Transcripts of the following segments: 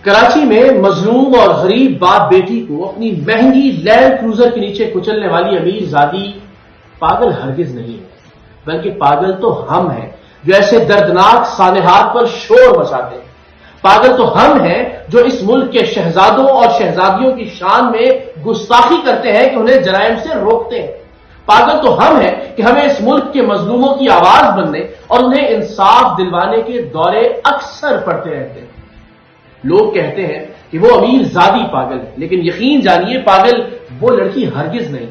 کراچی میں مظلوم اور غریب باپ بیٹی کو اپنی مہنگی لینڈ کروزر کے نیچے کچلنے والی امیر زادی پاگل ہرگز نہیں ہے، بلکہ پاگل تو ہم ہیں جو ایسے دردناک سانحات پر شور مچاتے ہیں۔ پاگل تو ہم ہیں جو اس ملک کے شہزادوں اور شہزادیوں کی شان میں گستاخی کرتے ہیں کہ انہیں جرائم سے روکتے ہیں۔ پاگل تو ہم ہیں کہ ہمیں اس ملک کے مظلوموں کی آواز بننے اور انہیں انصاف دلوانے کے دورے اکثر پڑتے رہتے ہیں۔ لوگ کہتے ہیں کہ وہ امیر زادی پاگل ہے، لیکن یقین جانیے پاگل وہ لڑکی ہرگز نہیں۔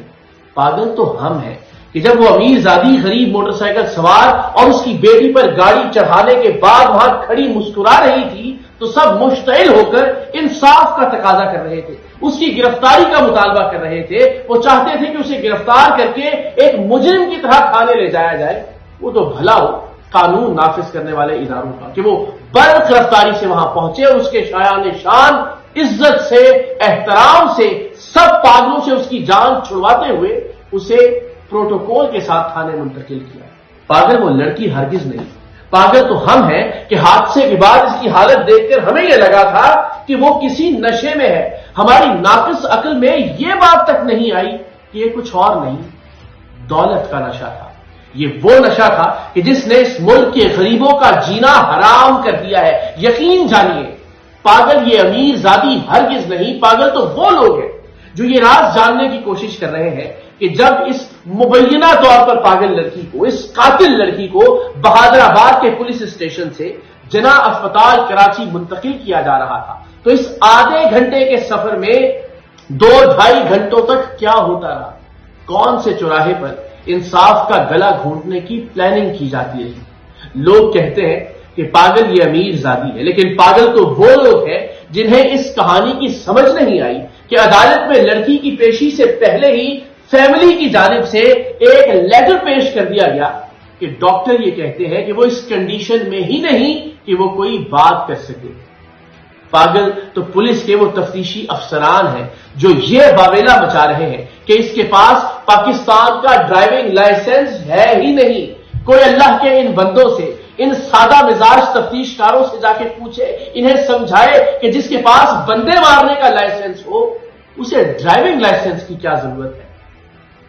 پاگل تو ہم ہیں کہ جب وہ امیر زادی غریب موٹر سائیکل سوار اور اس کی بیٹی پر گاڑی چڑھانے کے بعد وہاں کھڑی مسکرا رہی تھی تو سب مشتعل ہو کر انصاف کا تقاضا کر رہے تھے، اس کی گرفتاری کا مطالبہ کر رہے تھے۔ وہ چاہتے تھے کہ اسے گرفتار کر کے ایک مجرم کی طرح تھانے لے جایا جائے۔ وہ تو بھلا ہو قانون نافذ کرنے والے اداروں کا کہ وہ برق رفتاری سے وہاں پہنچے اور اس کے شایان شان عزت سے احترام سے سب پاگلوں سے اس کی جان چھڑواتے ہوئے اسے پروٹوکول کے ساتھ تھانے منتقل کیا۔ پاگل وہ لڑکی ہرگز نہیں، پاگل تو ہم ہیں کہ حادثے کے بعد اس کی حالت دیکھ کر ہمیں یہ لگا تھا کہ وہ کسی نشے میں ہے۔ ہماری ناقص عقل میں یہ بات تک نہیں آئی کہ یہ کچھ اور نہیں، دولت کا نشہ تھا۔ یہ وہ نشہ تھا کہ جس نے اس ملک کے غریبوں کا جینا حرام کر دیا ہے۔ یقین جانیے پاگل یہ امیر زادی ہرگز نہیں، پاگل تو وہ لوگ ہیں جو یہ راز جاننے کی کوشش کر رہے ہیں کہ جب اس مبینہ طور پر پاگل لڑکی کو، اس قاتل لڑکی کو بہادر آباد کے پولیس اسٹیشن سے جناح اسپتال کراچی منتقل کیا جا رہا تھا تو اس آدھے گھنٹے کے سفر میں 2-2.5 گھنٹوں تک کیا ہوتا رہا، کون سے چوراہے پر انصاف کا گلا گھونٹنے کی پلاننگ کی جاتی رہی۔ لوگ کہتے ہیں کہ پاگل یہ امیر زادی ہے، لیکن پاگل تو وہ لوگ ہیں جنہیں اس کہانی کی سمجھ نہیں آئی کہ عدالت میں لڑکی کی پیشی سے پہلے ہی فیملی کی جانب سے ایک لیٹر پیش کر دیا گیا کہ ڈاکٹر یہ کہتے ہیں کہ وہ اس کنڈیشن میں ہی نہیں کہ وہ کوئی بات کر سکے۔ پاگل تو پولیس کے وہ تفتیشی افسران ہیں جو یہ واویلا مچا رہے ہیں کہ اس کے پاس پاکستان کا ڈرائیونگ لائسنس ہے ہی نہیں۔ کوئی اللہ کے ان بندوں سے، ان سادہ مزاج تفتیش کاروں سے جا کے پوچھے، انہیں سمجھائے کہ جس کے پاس بندے مارنے کا لائسنس ہو اسے ڈرائیونگ لائسنس کی کیا ضرورت ہے۔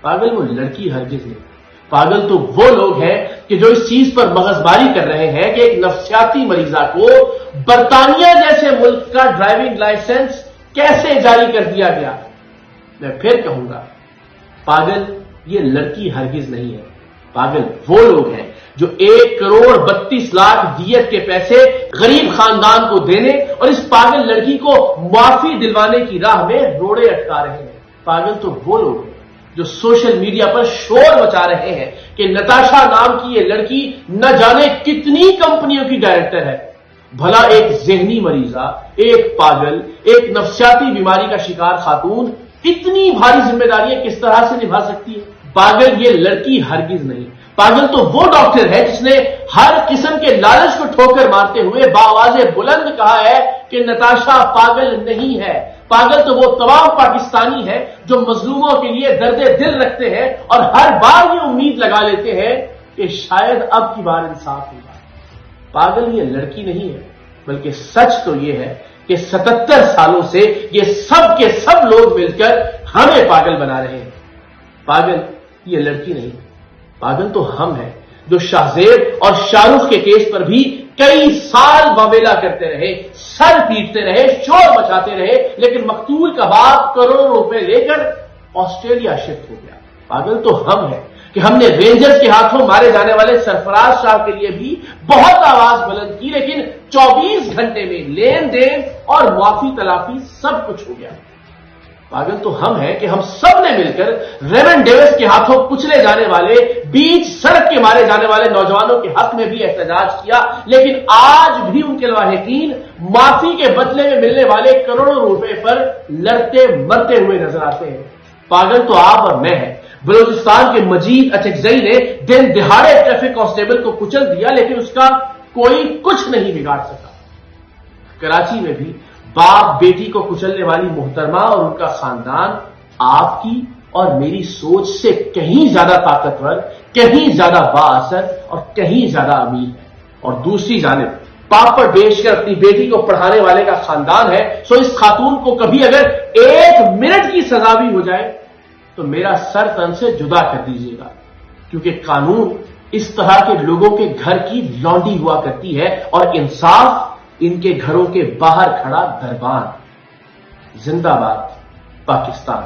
پاگل وہ لڑکی ہرگز نہیں، پاگل تو وہ لوگ ہیں کہ جو اس چیز پر مغزباری کر رہے ہیں کہ ایک نفسیاتی مریضہ کو برطانیہ جیسے ملک کا ڈرائیونگ لائسنس کیسے جاری کر دیا گیا۔ میں پھر کہوں گا پاگل یہ لڑکی ہرگز نہیں ہے، پاگل وہ لوگ ہیں جو 1,32,00,000 دیت کے پیسے غریب خاندان کو دینے اور اس پاگل لڑکی کو معافی دلوانے کی راہ میں روڑے اٹکا رہے ہیں۔ پاگل تو وہ لوگ ہیں جو سوشل میڈیا پر شور مچا رہے ہیں کہ نتاشا نام کی یہ لڑکی نہ جانے کتنی کمپنیوں کی ڈائریکٹر ہے۔ بھلا ایک ذہنی مریضہ، ایک پاگل، ایک نفسیاتی بیماری کا شکار خاتون اتنی بھاری ذمہ داریاں کس طرح سے نبھا سکتی ہے؟ پاگل یہ لڑکی ہرگز نہیں، پاگل تو وہ ڈاکٹر ہے جس نے ہر قسم کے لالچ کو ٹھوکر مارتے ہوئے باواز بلند کہا ہے کہ نتاشا پاگل نہیں ہے۔ پاگل تو وہ تمام پاکستانی ہیں جو مظلوموں کے لیے درد دل رکھتے ہیں اور ہر بار یہ امید لگا لیتے ہیں کہ شاید اب کی بار انصاف ہوگا۔ پاگل یہ لڑکی نہیں ہے، بلکہ سچ تو یہ ہے کہ 77 سالوں سے یہ سب کے سب لوگ مل کر ہمیں پاگل بنا رہے ہیں۔ پاگل یہ لڑکی نہیں، پاگل تو ہم ہیں جو شاہزیب اور شاہ رخ کے کیس پر بھی کئی سال واویلا کرتے رہے، سر پیٹتے رہے، شور مچاتے رہے، لیکن مقتول کا باپ کروڑوں روپے لے کر آسٹریلیا شفٹ ہو گیا۔ پاگل تو ہم ہیں کہ ہم نے رینجرز کے ہاتھوں مارے جانے والے سرفراز شاہ کے لیے بھی بہت آواز بلند کی، لیکن 24 گھنٹے میں لین دین اور معافی تلافی سب کچھ ہو گیا۔ پاگل تو ہم ہیں کہ ہم سب نے مل کر ریمن ڈیوس کے ہاتھوں کچلے جانے والے، بیچ سڑک کے مارے جانے والے نوجوانوں کے حق میں بھی احتجاج کیا، لیکن آج بھی ان کے لواحقین معافی کے بدلے میں ملنے والے کروڑوں روپے پر لڑتے مرتے ہوئے نظر آتے ہیں۔ پاگل تو آپ اور میں ہیں۔ بلوچستان کے مجید اچکزئی نے دن دہاڑے ٹریفک کانسٹیبل کو کچل دیا، لیکن اس کا کوئی کچھ نہیں بگاڑ سکا۔ کراچی میں بھی باپ بیٹی کو کچلنے والی محترمہ اور ان کا خاندان آپ کی اور میری سوچ سے کہیں زیادہ طاقتور، کہیں زیادہ با اثر اور کہیں زیادہ امیر ہے۔ اور دوسری جانب پاپڑ بیچ کر اپنی بیٹی کو پڑھانے والے کا خاندان ہے، سو اس خاتون کو کبھی اگر 1 منٹ کی سزا بھی ہو جائے تو میرا سر تن سے جدا کر دیجیے گا، کیونکہ قانون اس طرح کے لوگوں کے گھر کی لانڈی ہوا کرتی ہے اور انصاف ان کے گھروں کے باہر کھڑا دربان۔ زندہ باد پاکستان۔